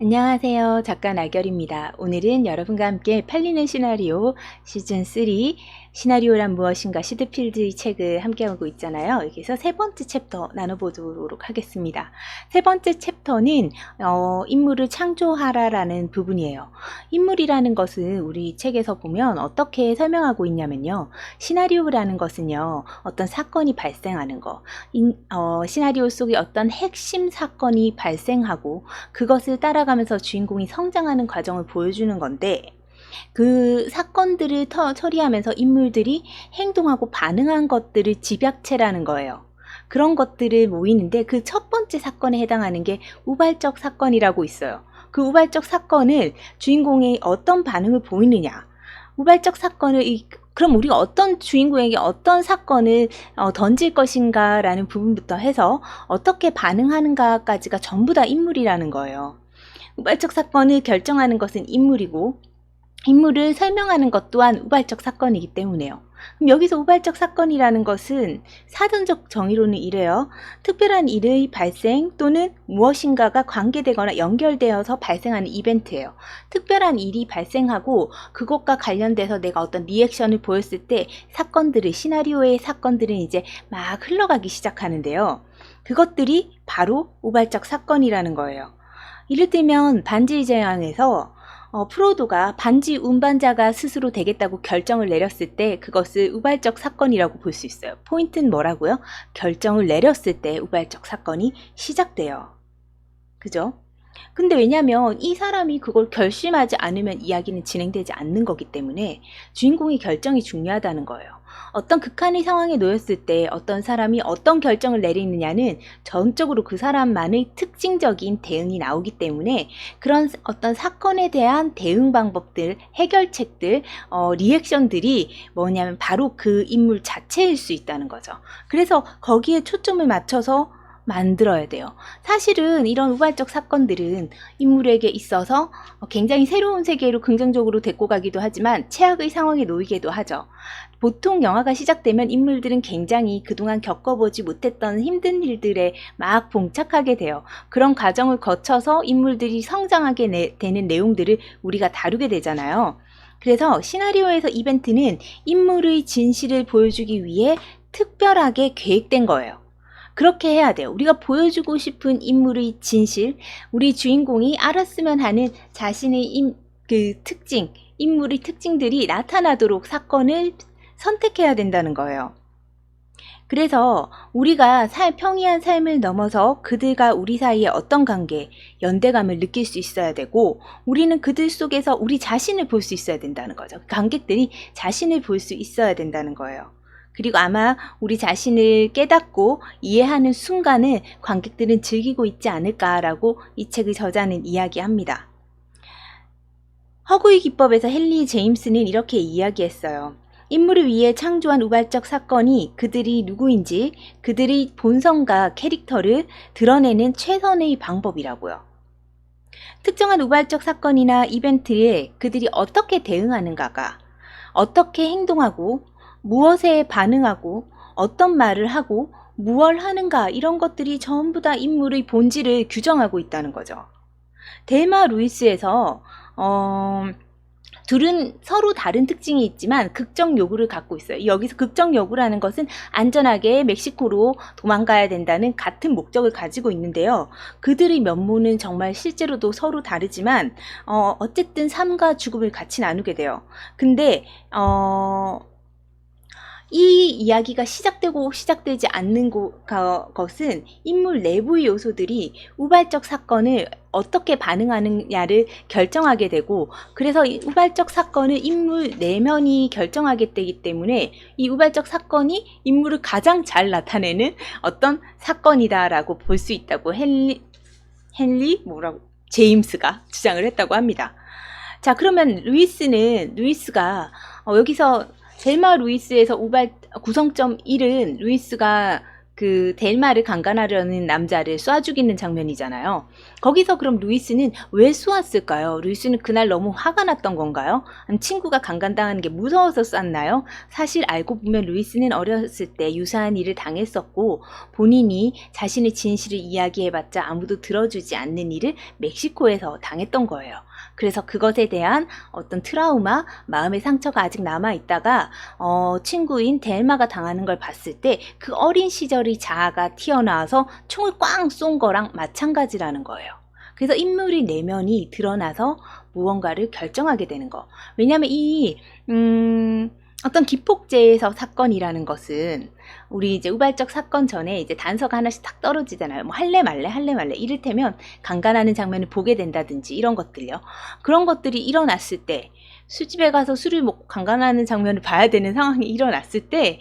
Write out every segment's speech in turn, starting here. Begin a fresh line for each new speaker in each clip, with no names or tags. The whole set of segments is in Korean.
안녕하세요. 작가 나결입니다. 오늘은 여러분과 함께 팔리는 시나리오 시즌3 시나리오란 무엇인가 시드필드의 책을 함께하고 있잖아요. 여기서 세 번째 챕터 나눠보도록 하겠습니다. 세 번째 챕터는 인물을 창조하라라는 부분이에요. 인물이라는 것은 우리 책에서 보면 어떻게 설명하고 있냐면요. 시나리오라는 것은요. 어떤 사건이 발생하는 거, 시나리오 속에 어떤 핵심 사건이 발생하고 그것을 따라가면서 주인공이 성장하는 과정을 보여주는 건데, 그 사건들을 처리하면서 인물들이 행동하고 반응한 것들을 집약체라는 거예요. 그런 것들을 모이는데 그 첫 번째 사건에 해당하는 게 우발적 사건이라고 있어요. 그 우발적 사건을 주인공이 어떤 반응을 보이느냐, 우발적 사건을 그럼 우리가 어떤 주인공에게 어떤 사건을 던질 것인가 라는 부분부터 해서 어떻게 반응하는가까지가 전부 다 인물이라는 거예요. 우발적 사건을 결정하는 것은 인물이고, 인물을 설명하는 것 또한 우발적 사건이기 때문에요. 그럼 여기서 우발적 사건이라는 것은 사전적 정의로는 이래요. 특별한 일의 발생 또는 무엇인가가 관계되거나 연결되어서 발생하는 이벤트예요. 특별한 일이 발생하고 그것과 관련돼서 내가 어떤 리액션을 보였을 때 사건들을, 시나리오의 사건들은 이제 막 흘러가기 시작하는데요. 그것들이 바로 우발적 사건이라는 거예요. 이를테면 반지의 제왕에서 프로도가 반지 운반자가 스스로 되겠다고 결정을 내렸을 때 그것을 우발적 사건이라고 볼 수 있어요. 포인트는 뭐라고요? 결정을 내렸을 때 우발적 사건이 시작돼요. 그죠? 근데 왜냐면 이 사람이 그걸 결심하지 않으면 이야기는 진행되지 않는 거기 때문에 주인공의 결정이 중요하다는 거예요. 어떤 극한의 상황에 놓였을 때 어떤 사람이 어떤 결정을 내리느냐는 전적으로 그 사람만의 특징적인 대응이 나오기 때문에 그런 어떤 사건에 대한 대응 방법들, 해결책들, 리액션들이 뭐냐면 바로 그 인물 자체일 수 있다는 거죠. 그래서 거기에 초점을 맞춰서 만들어야 돼요. 사실은 이런 우발적 사건들은 인물에게 있어서 굉장히 새로운 세계로 긍정적으로 데리고 가기도 하지만 최악의 상황에 놓이기도 하죠. 보통 영화가 시작되면 인물들은 굉장히 그동안 겪어보지 못했던 힘든 일들에 막 봉착하게 돼요. 그런 과정을 거쳐서 인물들이 성장하게 되는 내용들을 우리가 다루게 되잖아요. 그래서 시나리오에서 이벤트는 인물의 진실을 보여주기 위해 특별하게 계획된 거예요. 그렇게 해야 돼요. 우리가 보여주고 싶은 인물의 진실, 우리 주인공이 알았으면 하는 자신의 특징, 인물의 특징들이 나타나도록 사건을 선택해야 된다는 거예요. 그래서 우리가 평이한 삶을 넘어서 그들과 우리 사이에 어떤 관계, 연대감을 느낄 수 있어야 되고, 우리는 그들 속에서 우리 자신을 볼 수 있어야 된다는 거죠. 관객들이 자신을 볼 수 있어야 된다는 거예요. 그리고 아마 우리 자신을 깨닫고 이해하는 순간을 관객들은 즐기고 있지 않을까라고 이 책의 저자는 이야기합니다. 허구의 기법에서 헨리 제임스는 이렇게 이야기했어요. 인물을 위해 창조한 우발적 사건이 그들이 누구인지, 그들의 본성과 캐릭터를 드러내는 최선의 방법이라고요. 특정한 우발적 사건이나 이벤트에 그들이 어떻게 대응하는가가, 어떻게 행동하고 무엇에 반응하고 어떤 말을 하고 무엇을 하는가, 이런 것들이 전부 다 인물의 본질을 규정하고 있다는 거죠. 델마 루이스에서 둘은 서로 다른 특징이 있지만 극적 요구를 갖고 있어요. 여기서 극적 요구라는 것은 안전하게 멕시코로 도망가야 된다는 같은 목적을 가지고 있는데요. 그들의 면모는 정말 실제로도 서로 다르지만 어쨌든 삶과 죽음을 같이 나누게 돼요. 근데 이 이야기가 시작되고 시작되지 않는 것은 인물 내부의 요소들이 우발적 사건을 어떻게 반응하느냐를 결정하게 되고, 그래서 이 우발적 사건을 인물 내면이 결정하게 되기 때문에 이 우발적 사건이 인물을 가장 잘 나타내는 어떤 사건이다라고 볼 수 있다고 제임스가 주장을 했다고 합니다. 자, 그러면 루이스가 여기서 델마 루이스에서 구성점 1은 루이스가 그 델마를 강간하려는 남자를 쏴 죽이는 장면이잖아요. 거기서 그럼 루이스는 왜 쏘았을까요? 루이스는 그날 너무 화가 났던 건가요? 아니면 친구가 강간당하는 게 무서워서 쐈나요? 사실 알고 보면 루이스는 어렸을 때 유사한 일을 당했었고 본인이 자신의 진실을 이야기해봤자 아무도 들어주지 않는 일을 멕시코에서 당했던 거예요. 그래서 그것에 대한 어떤 트라우마, 마음의 상처가 아직 남아있다가 친구인 델마가 당하는 걸 봤을 때 그 어린 시절의 자아가 튀어나와서 총을 꽝 쏜 거랑 마찬가지라는 거예요. 그래서 인물의 내면이 드러나서 무언가를 결정하게 되는 거. 왜냐하면 이 어떤 기폭제에서 사건이라는 것은 우리 이제 우발적 사건 전에 이제 단서가 하나씩 탁 떨어지잖아요. 뭐 할래 말래 이를테면 강간하는 장면을 보게 된다든지 이런 것들요. 그런 것들이 일어났을 때 술집에 가서 술을 먹고 강간하는 장면을 봐야 되는 상황이 일어났을 때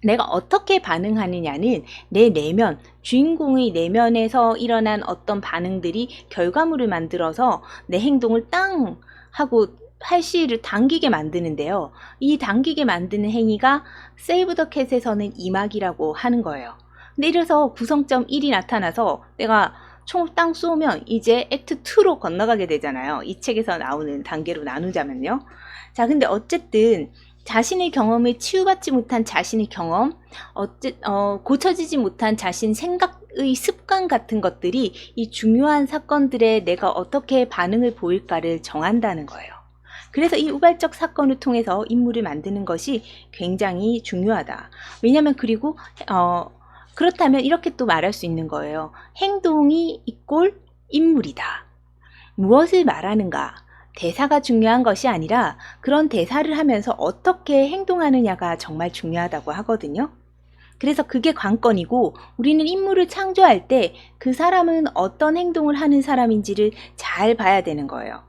내가 어떻게 반응하느냐는 내 내면, 주인공의 내면에서 일어난 어떤 반응들이 결과물을 만들어서 내 행동을 땅 하고 팔씨를 당기게 만드는데요. 이 당기게 만드는 행위가 세이브 더 캣에서는 이막이라고 하는 거예요. 근데 이래서 구성점 1이 나타나서 내가 총을 땅 쏘면 이제 액트 2로 건너가게 되잖아요. 이 책에서 나오는 단계로 나누자면요. 자, 근데 어쨌든 자신의 경험에 치유받지 못한 자신의 경험, 고쳐지지 못한 자신 생각의 습관 같은 것들이 이 중요한 사건들에 내가 어떻게 반응을 보일까를 정한다는 거예요. 그래서 이 우발적 사건을 통해서 인물을 만드는 것이 굉장히 중요하다. 왜냐하면 그리고 그렇다면 이렇게 또 말할 수 있는 거예요. 행동이 이꼴 인물이다. 무엇을 말하는가? 대사가 중요한 것이 아니라 그런 대사를 하면서 어떻게 행동하느냐가 정말 중요하다고 하거든요. 그래서 그게 관건이고 우리는 인물을 창조할 때 그 사람은 어떤 행동을 하는 사람인지를 잘 봐야 되는 거예요.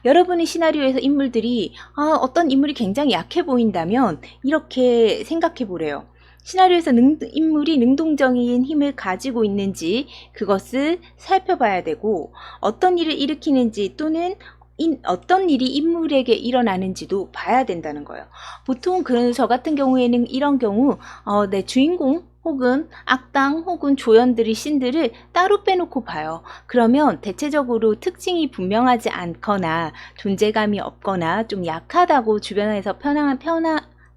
여러분의 시나리오에서 인물들이 어떤 인물이 굉장히 약해 보인다면 이렇게 생각해 보래요. 시나리오에서 인물이 능동적인 힘을 가지고 있는지 그것을 살펴봐야 되고 어떤 일을 일으키는지 또는 어떤 일이 인물에게 일어나는지도 봐야 된다는 거예요. 보통 저 같은 경우에는 이런 경우 내 주인공 혹은 악당 혹은 조연들의 신들을 따로 빼놓고 봐요. 그러면 대체적으로 특징이 분명하지 않거나 존재감이 없거나 좀 약하다고 주변에서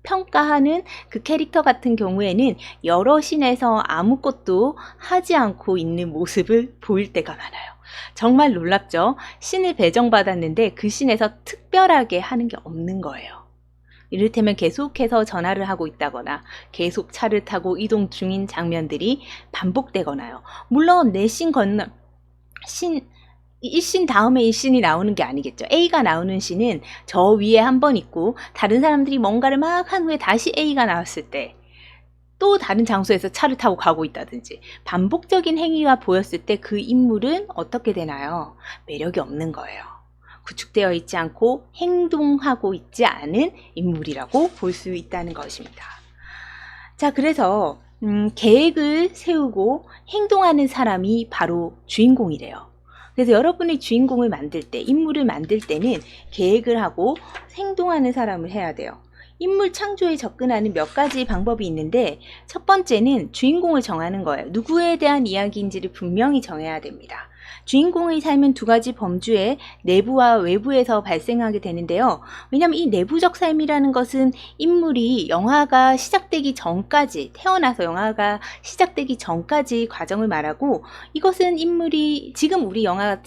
평가하는 그 캐릭터 같은 경우에는 여러 신에서 아무것도 하지 않고 있는 모습을 보일 때가 많아요. 정말 놀랍죠? 신을 배정받았는데 그 신에서 특별하게 하는 게 없는 거예요. 이를테면 계속해서 전화를 하고 있다거나 계속 차를 타고 이동 중인 장면들이 반복되거나요. 물론 내 신 건너 이 신 다음에 이 신이 나오는 게 아니겠죠. A가 나오는 신은 저 위에 한 번 있고 다른 사람들이 뭔가를 막 한 후에 다시 A가 나왔을 때 또 다른 장소에서 차를 타고 가고 있다든지 반복적인 행위가 보였을 때 그 인물은 어떻게 되나요? 매력이 없는 거예요. 구축되어 있지 않고 행동하고 있지 않은 인물이라고 볼 수 있다는 것입니다. 자, 그래서 계획을 세우고 행동하는 사람이 바로 주인공이래요. 그래서 여러분의 주인공을 만들 때, 인물을 만들 때는 계획을 하고 행동하는 사람을 해야 돼요. 인물 창조에 접근하는 몇 가지 방법이 있는데 첫 번째는 주인공을 정하는 거예요. 누구에 대한 이야기인지를 분명히 정해야 됩니다. 주인공의 삶은 두 가지 범주의 내부와 외부에서 발생하게 되는데요. 왜냐하면 이 내부적 삶이라는 것은 인물이 영화가 시작되기 전까지, 태어나서 영화가 시작되기 전까지 과정을 말하고 이것은 인물이 지금 우리 영화가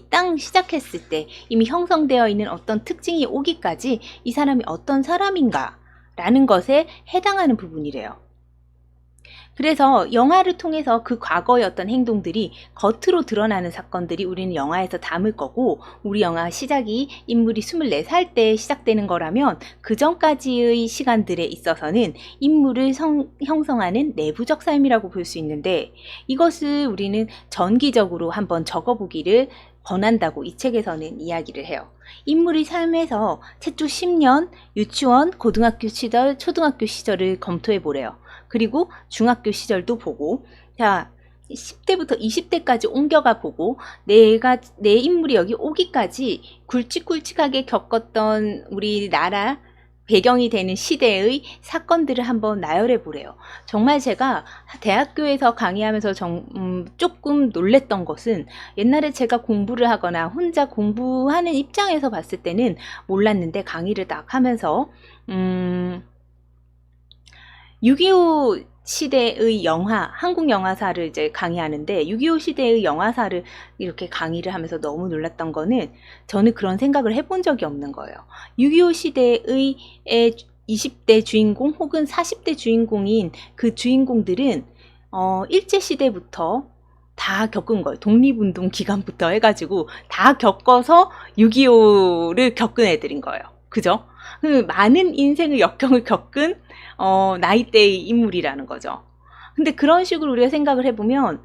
땅 시작했을 때 이미 형성되어 있는 어떤 특징이 오기까지 이 사람이 어떤 사람인가 라는 것에 해당하는 부분이래요. 그래서 영화를 통해서 그 과거의 어떤 행동들이 겉으로 드러나는 사건들이 우리는 영화에서 담을 거고 우리 영화 시작이 인물이 24살 때 시작되는 거라면 그 전까지의 시간들에 있어서는 인물을 형성하는 내부적 삶이라고 볼 수 있는데 이것을 우리는 전기적으로 한번 적어보기를 권한다고 이 책에서는 이야기를 해요. 인물의 삶에서 최초 10년 유치원, 고등학교 시절, 초등학교 시절을 검토해 보래요. 그리고 중학교 시절도 보고 자 10대부터 20대까지 옮겨가 보고 내 인물이 여기 오기까지 굵직굵직하게 겪었던 우리나라 배경이 되는 시대의 사건들을 한번 나열해 보래요. 정말 제가 대학교에서 강의하면서 조금 놀랬던 것은, 옛날에 제가 공부를 하거나 혼자 공부하는 입장에서 봤을 때는 몰랐는데, 강의를 딱 하면서 6.25 시대의 영화, 한국 영화사를 이제 강의하는데, 6.25 시대의 영화사를 이렇게 강의를 하면서 너무 놀랐던 거는, 저는 그런 생각을 해본 적이 없는 거예요. 6.25 시대의 20대 주인공 혹은 40대 주인공인 그 주인공들은 일제시대부터 다 겪은 거예요. 독립운동 기간부터 해가지고 다 겪어서 6.25를 겪은 애들인 거예요. 그죠? 많은 인생의 역경을 겪은 나이대의 인물이라는 거죠. 근데 그런 식으로 우리가 생각을 해보면,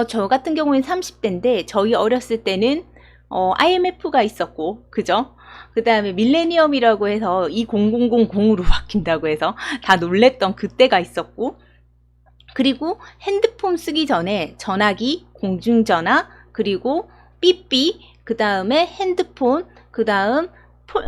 저 같은 경우엔 30대인데, 저희 어렸을 때는 IMF가 있었고, 그죠? 그 다음에 밀레니엄이라고 해서 20000으로 바뀐다고 해서 다 놀랬던 그때가 있었고, 그리고 핸드폰 쓰기 전에 전화기, 공중전화, 그리고 삐삐, 그 다음에 핸드폰, 그 다음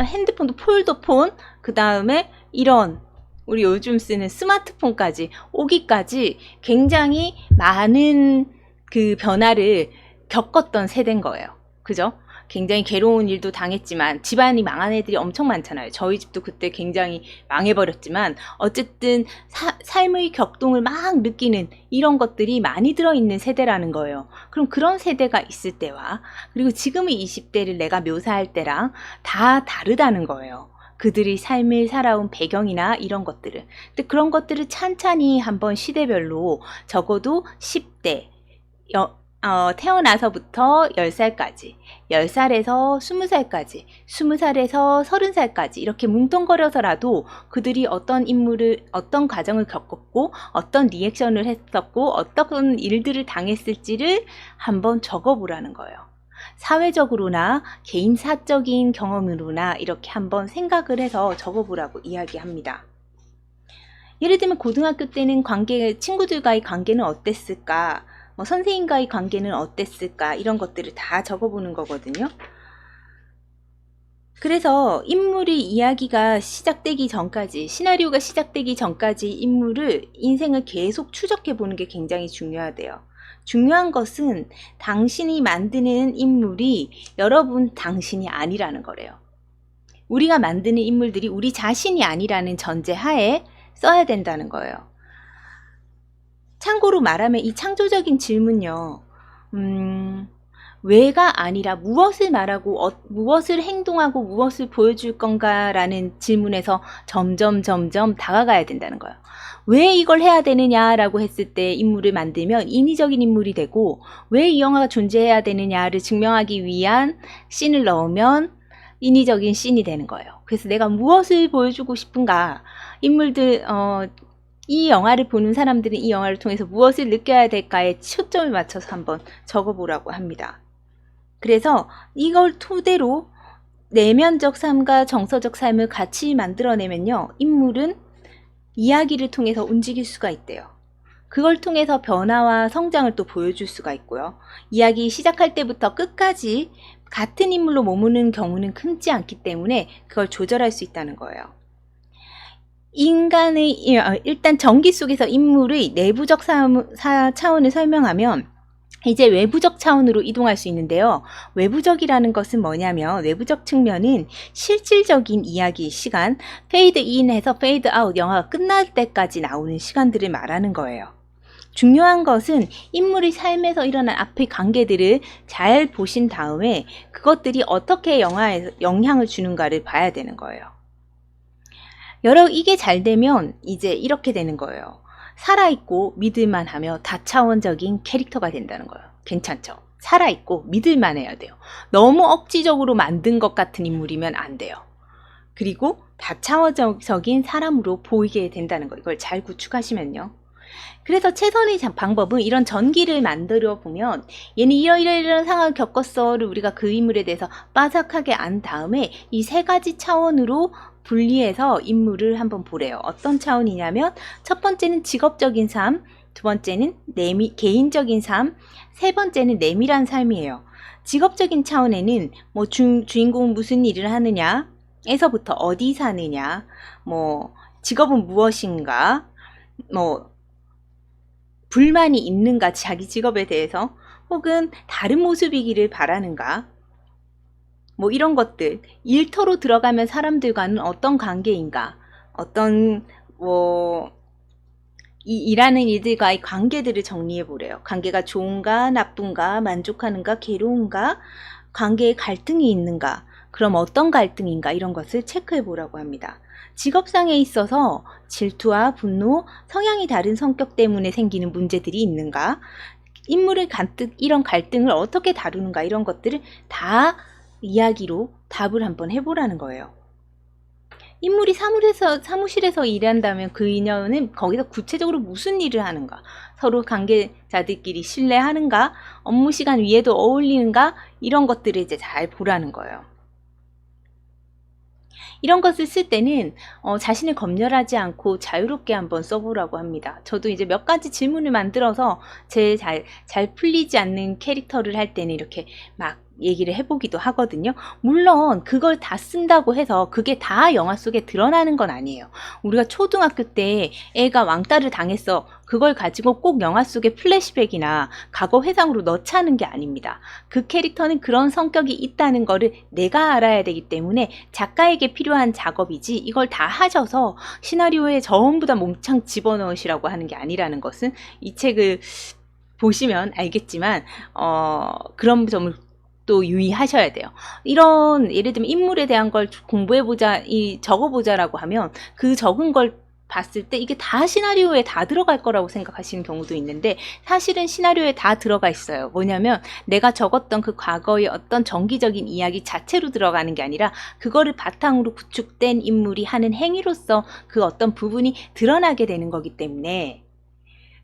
핸드폰도 폴더폰, 그 다음에 이런 우리 요즘 쓰는 스마트폰까지 오기까지 굉장히 많은 그 변화를 겪었던 세대인 거예요. 그죠? 굉장히 괴로운 일도 당했지만, 집안이 망한 애들이 엄청 많잖아요. 저희 집도 그때 굉장히 망해버렸지만, 어쨌든 삶의 격동을 막 느끼는 이런 것들이 많이 들어있는 세대라는 거예요. 그럼 그런 세대가 있을 때와, 그리고 지금의 20대를 내가 묘사할 때랑 다 다르다는 거예요. 그들이 삶을 살아온 배경이나 이런 것들을. 근데 그런 것들을 찬찬히 한번 시대별로, 적어도 10대, 태어나서부터 10살까지, 10살에서 20살까지, 20살에서 30살까지 이렇게 뭉뚱거려서라도 그들이 어떤 인물을, 어떤 과정을 겪었고, 어떤 리액션을 했었고, 어떤 일들을 당했을지를 한번 적어보라는 거예요. 사회적으로나 개인 사적인 경험으로나 이렇게 한번 생각을 해서 적어보라고 이야기합니다. 예를 들면 고등학교 때는 친구들과의 관계는 어땠을까? 선생님과의 관계는 어땠을까? 이런 것들을 다 적어보는 거거든요. 그래서 인물의 이야기가 시작되기 전까지, 시나리오가 시작되기 전까지 인생을 계속 추적해보는 게 굉장히 중요하대요. 중요한 것은 당신이 만드는 인물이 여러분 당신이 아니라는 거래요. 우리가 만드는 인물들이 우리 자신이 아니라는 전제하에 써야 된다는 거예요. 참고로 말하면 이 창조적인 질문요, 왜가 아니라 무엇을 말하고 무엇을 행동하고 무엇을 보여줄 건가 라는 질문에서 점점 다가가야 된다는 거예요. 왜 이걸 해야 되느냐라고 했을 때 인물을 만들면 인위적인 인물이 되고, 왜 이 영화가 존재해야 되느냐를 증명하기 위한 씬을 넣으면 인위적인 씬이 되는 거예요. 그래서 내가 무엇을 보여주고 싶은가, 인물들 이 영화를 보는 사람들은 이 영화를 통해서 무엇을 느껴야 될까에 초점을 맞춰서 한번 적어보라고 합니다. 그래서 이걸 토대로 내면적 삶과 정서적 삶을 같이 만들어내면요, 인물은 이야기를 통해서 움직일 수가 있대요. 그걸 통해서 변화와 성장을 또 보여줄 수가 있고요. 이야기 시작할 때부터 끝까지 같은 인물로 머무는 경우는 흔치 않기 때문에 그걸 조절할 수 있다는 거예요. 일단 전기 속에서 인물의 내부적 차원을 설명하면 이제 외부적 차원으로 이동할 수 있는데요. 외부적이라는 것은 뭐냐면, 외부적 측면은 실질적인 이야기 시간, 페이드 인에서 페이드 아웃, 영화가 끝날 때까지 나오는 시간들을 말하는 거예요. 중요한 것은 인물의 삶에서 일어난 앞의 관계들을 잘 보신 다음에 그것들이 어떻게 영화에 영향을 주는가를 봐야 되는 거예요. 이게 잘 되면 이제 이렇게 되는 거예요. 살아있고 믿을만하며 다차원적인 캐릭터가 된다는 거예요. 괜찮죠? 살아있고 믿을만해야 돼요. 너무 억지적으로 만든 것 같은 인물이면 안 돼요. 그리고 다차원적인 사람으로 보이게 된다는 거, 이걸 잘 구축하시면요. 그래서 최선의 방법은 이런 전기를 만들어 보면, 얘는 이런 상황을 겪었어를 우리가 그 인물에 대해서 빠삭하게 안 다음에 이 세 가지 차원으로 분리해서 인물을 한번 보래요. 어떤 차원이냐면, 첫 번째는 직업적인 삶, 두 번째는 개인적인 삶, 세 번째는 내밀한 삶이에요. 직업적인 차원에는 주인공은 무슨 일을 하느냐, 에서부터 어디 사느냐, 뭐 직업은 무엇인가, 뭐 불만이 있는가 자기 직업에 대해서, 혹은 다른 모습이기를 바라는가, 뭐 이런 것들, 일터로 들어가면 사람들과는 어떤 관계인가, 어떤 이 일하는 이들과의 관계들을 정리해 보래요. 관계가 좋은가, 나쁜가, 만족하는가, 괴로운가, 관계에 갈등이 있는가, 그럼 어떤 갈등인가, 이런 것을 체크해 보라고 합니다. 직업상에 있어서 질투와 분노, 성향이 다른 성격 때문에 생기는 문제들이 있는가, 인물의 이런 갈등을 어떻게 다루는가, 이런 것들을 다 이야기로 답을 한번 해보라는 거예요. 인물이 사무실에서 일한다면 그 인연은 거기서 구체적으로 무슨 일을 하는가, 서로 관계자들끼리 신뢰하는가, 업무 시간 위에도 어울리는가, 이런 것들을 이제 잘 보라는 거예요. 이런 것을 쓸 때는 자신을 검열하지 않고 자유롭게 한번 써보라고 합니다. 저도 이제 몇 가지 질문을 만들어서 제 잘 풀리지 않는 캐릭터를 할 때는 이렇게 막 얘기를 해보기도 하거든요. 물론 그걸 다 쓴다고 해서 그게 다 영화 속에 드러나는 건 아니에요. 우리가 초등학교 때 애가 왕따를 당했어, 그걸 가지고 꼭 영화 속에 플래시백이나 과거 회상으로 넣자는 게 아닙니다. 그 캐릭터는 그런 성격이 있다는 거를 내가 알아야 되기 때문에 작가에게 필요한 작업이지, 이걸 다 하셔서 시나리오에 전부 다 몽창 집어넣으시라고 하는 게 아니라는 것은 이 책을 보시면 알겠지만 그런 점을 또 유의하셔야 돼요. 이런 예를 들면 인물에 대한 걸 공부해보자, 적어보자라고 하면 그 적은 걸 봤을 때 이게 다 시나리오에 다 들어갈 거라고 생각하시는 경우도 있는데, 사실은 시나리오에 다 들어가 있어요. 뭐냐면 내가 적었던 그 과거의 어떤 정기적인 이야기 자체로 들어가는 게 아니라 그거를 바탕으로 구축된 인물이 하는 행위로서 그 어떤 부분이 드러나게 되는 거기 때문에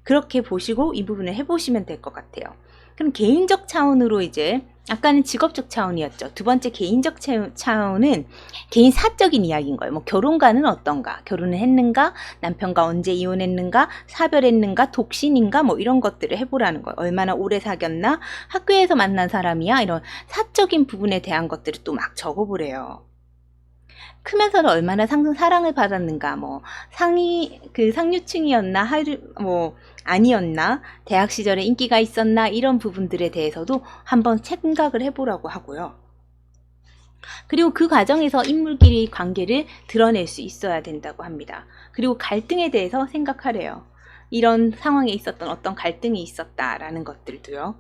그렇게 보시고 이 부분을 해보시면 될 것 같아요. 그럼 개인적 차원으로, 이제 아까는 직업적 차원이었죠. 두 번째 개인적 차원은 개인 사적인 이야기인 거예요. 뭐 결혼관은 어떤가, 결혼을 했는가, 남편과 언제 이혼했는가, 사별했는가, 독신인가, 뭐 이런 것들을 해보라는 거예요. 얼마나 오래 사귀었나, 학교에서 만난 사람이야, 이런 사적인 부분에 대한 것들을 또 막 적어보래요. 크면서는 얼마나 사랑을 받았는가, 뭐 상류층이었나, 뭐 아니었나, 대학 시절에 인기가 있었나, 이런 부분들에 대해서도 한번 생각을 해보라고 하고요. 그리고 그 과정에서 인물끼리 관계를 드러낼 수 있어야 된다고 합니다. 그리고 갈등에 대해서 생각하래요. 이런 상황에 있었던 어떤 갈등이 있었다라는 것들도요.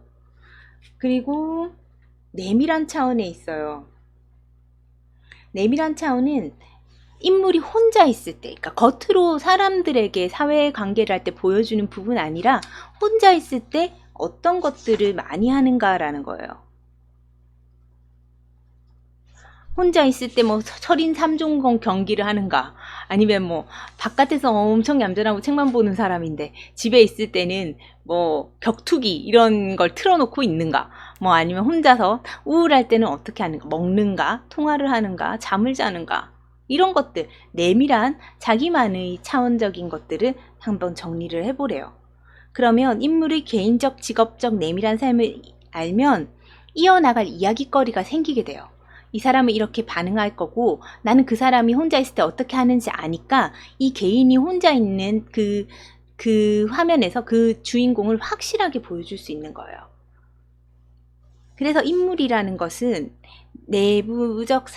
그리고 내밀한 차원에 있어요. 내밀한 차원은 인물이 혼자 있을 때, 그러니까 겉으로 사람들에게 사회관계를 할 때 보여주는 부분 아니라 혼자 있을 때 어떤 것들을 많이 하는가라는 거예요. 혼자 있을 때 뭐 철인 3종공 경기를 하는가, 아니면 뭐 바깥에서 엄청 얌전하고 책만 보는 사람인데 집에 있을 때는 뭐 격투기 이런 걸 틀어놓고 있는가, 뭐 아니면 혼자서 우울할 때는 어떻게 하는가, 먹는가, 통화를 하는가, 잠을 자는가, 이런 것들, 내밀한 자기만의 차원적인 것들을 한번 정리를 해보래요. 그러면 인물의 개인적, 직업적, 내밀한 삶을 알면 이어나갈 이야기거리가 생기게 돼요. 이 사람은 이렇게 반응할 거고, 나는 그 사람이 혼자 있을 때 어떻게 하는지 아니까 이 개인이 혼자 있는 그 화면에서 그 주인공을 확실하게 보여줄 수 있는 거예요. 그래서 인물이라는 것은 내부적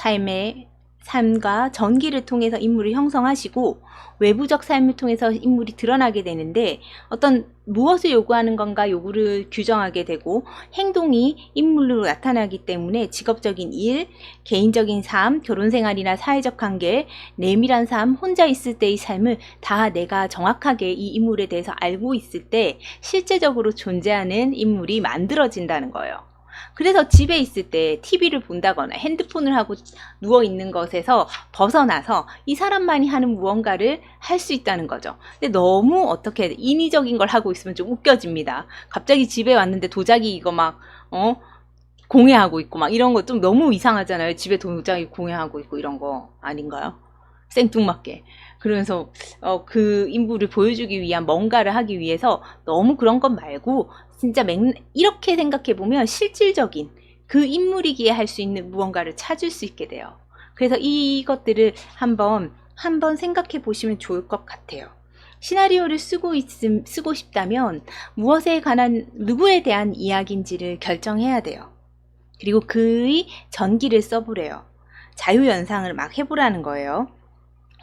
삶과 전기를 통해서 인물을 형성하시고 외부적 삶을 통해서 인물이 드러나게 되는데, 어떤 무엇을 요구하는 건가 요구를 규정하게 되고 행동이 인물로 나타나기 때문에 직업적인 일, 개인적인 삶, 결혼생활이나 사회적 관계, 내밀한 삶, 혼자 있을 때의 삶을 다 내가 정확하게 이 인물에 대해서 알고 있을 때 실제적으로 존재하는 인물이 만들어진다는 거예요. 그래서 집에 있을 때 TV를 본다거나 핸드폰을 하고 누워있는 것에서 벗어나서 이 사람만이 하는 무언가를 할 수 있다는 거죠. 근데 너무 어떻게 인위적인 걸 하고 있으면 좀 웃겨집니다. 갑자기 집에 왔는데 도자기 이거 막 공예하고 있고 막 이런 거 좀 너무 이상하잖아요. 집에 도자기 공예하고 있고 이런 거 아닌가요? 생뚱맞게. 그러면서 그 인물을 보여주기 위한 뭔가를 하기 위해서 너무 그런 것 말고 진짜 이렇게 생각해 보면 실질적인 그 인물이기에 할 수 있는 무언가를 찾을 수 있게 돼요. 그래서 이것들을 한번 생각해 보시면 좋을 것 같아요. 시나리오를 쓰고 싶다면 무엇에 관한, 누구에 대한 이야기인지를 결정해야 돼요. 그리고 그의 전기를 써보래요. 자유연상을 막 해보라는 거예요.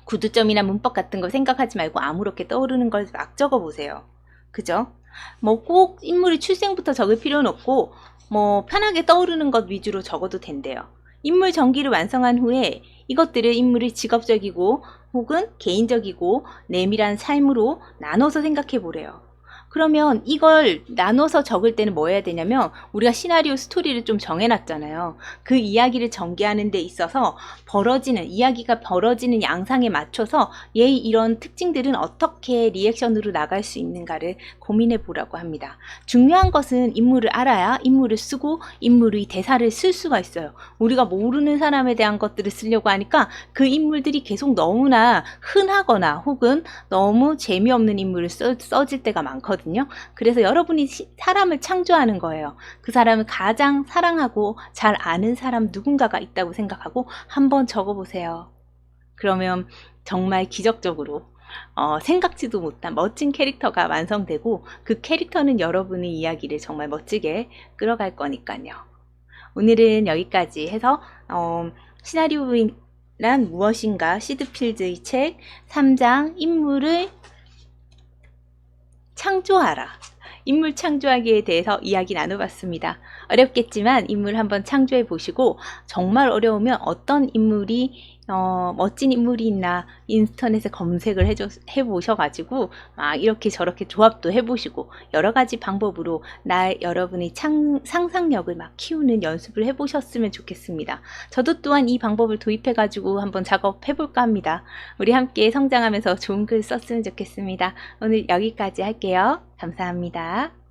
구두점이나 문법 같은 거 생각하지 말고 아무렇게 떠오르는 걸 막 적어보세요. 그죠? 뭐 꼭 인물의 출생부터 적을 필요는 없고 뭐 편하게 떠오르는 것 위주로 적어도 된대요. 인물 전기를 완성한 후에 이것들을 인물의 직업적이고 혹은 개인적이고 내밀한 삶으로 나눠서 생각해 보래요. 그러면 이걸 나눠서 적을 때는 뭐 해야 되냐면 우리가 시나리오 스토리를 좀 정해놨잖아요. 그 이야기를 전개하는 데 있어서 이야기가 벌어지는 양상에 맞춰서 얘의 이런 특징들은 어떻게 리액션으로 나갈 수 있는가를 고민해 보라고 합니다. 중요한 것은 인물을 알아야 인물을 쓰고 인물의 대사를 쓸 수가 있어요. 우리가 모르는 사람에 대한 것들을 쓰려고 하니까 그 인물들이 계속 너무나 흔하거나 혹은 너무 재미없는 인물을 써질 때가 많거든요. 그래서 여러분이 사람을 창조하는 거예요. 그 사람을 가장 사랑하고 잘 아는 사람 누군가가 있다고 생각하고 한번 적어보세요. 그러면 정말 기적적으로 생각지도 못한 멋진 캐릭터가 완성되고 그 캐릭터는 여러분의 이야기를 정말 멋지게 끌어갈 거니까요. 오늘은 여기까지 해서 시나리오란 무엇인가 시드필드의 책 3장 인물을 창조하라. 인물 창조하기에 대해서 이야기 나눠봤습니다. 어렵겠지만 인물 한번 창조해 보시고 정말 어려우면 어떤 인물이 멋진 인물이 있나 인터넷에 검색을 해보셔가지고 막 이렇게 저렇게 조합도 해보시고 여러가지 방법으로 여러분의 상상력을 막 키우는 연습을 해보셨으면 좋겠습니다. 저도 또한 이 방법을 도입해가지고 한번 작업해볼까 합니다. 우리 함께 성장하면서 좋은 글 썼으면 좋겠습니다. 오늘 여기까지 할게요. 감사합니다.